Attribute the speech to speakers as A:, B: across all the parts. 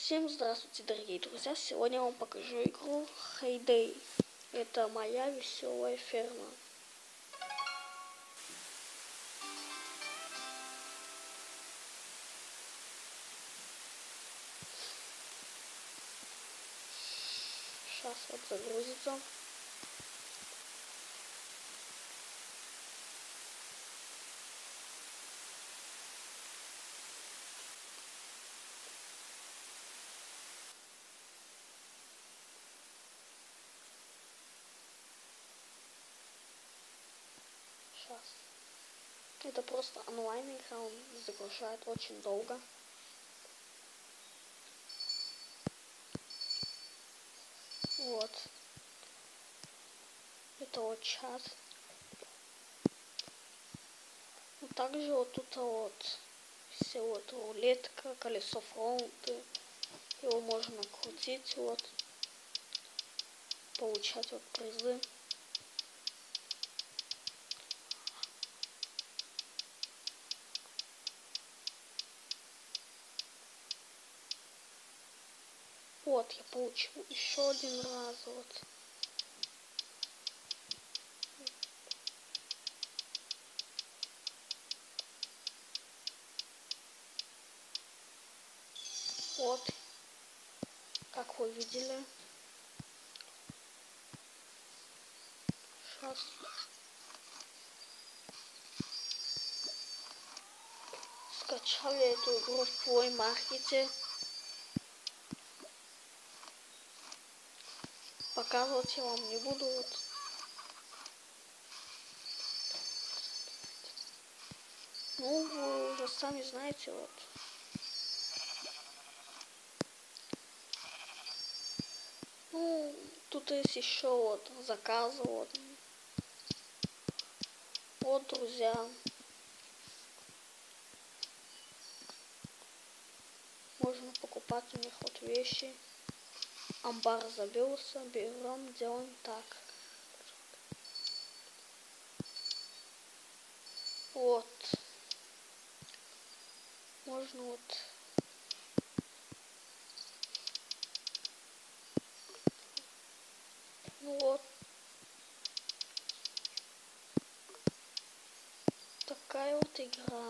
A: Всем здравствуйте, дорогие друзья! Сегодня я вам покажу игру Hay Day. Это моя веселая ферма. Сейчас вот загрузится. Сейчас. Это просто онлайн игра, он загружает очень долго. Вот. Это вот чат. Также вот тут вот все вот рулетка, колесо фронта. Его можно крутить, вот. Получать вот призы. Вот, я получил еще один раз, вот. Вот, как вы видели. Сейчас. Скачал я эту игру в Play Market. Показывать я вам не буду. Вот. Ну, вы уже сами знаете, вот. Ну, тут есть еще вот заказы, вот. Вот, друзья. Можно покупать у них вот вещи. Амбар забился, берем, делаем так. Вот. Можно вот. Ну вот. Такая вот игра.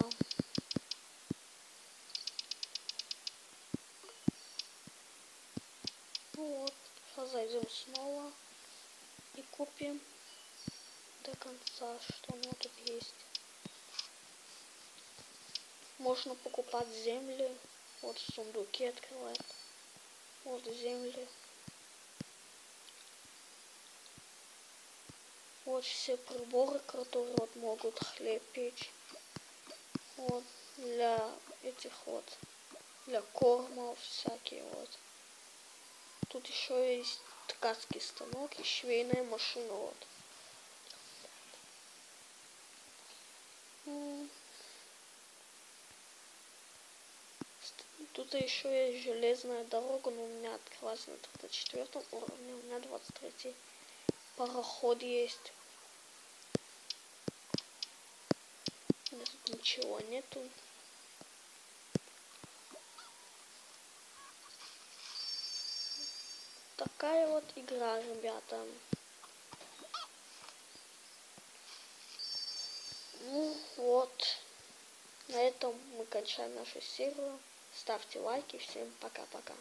A: Ну вот. Сейчас зайдем снова. И купим до конца, что у меня тут есть. Можно покупать земли. Вот в сундуке открывает. Вот земли. Вот все приборы, которые вот могут хлеб печь. Вот для этих вот, для кормов всякие вот. Тут еще есть ткацкий станок и швейная машина вот. Тут еще есть железная дорога, но у меня открылась на 34 уровне, у меня 23 пароход есть. Тут ничего нету. Такая вот игра, ребята. Ну вот. На этом мы кончаем нашу серию. Ставьте лайки. Всем пока-пока.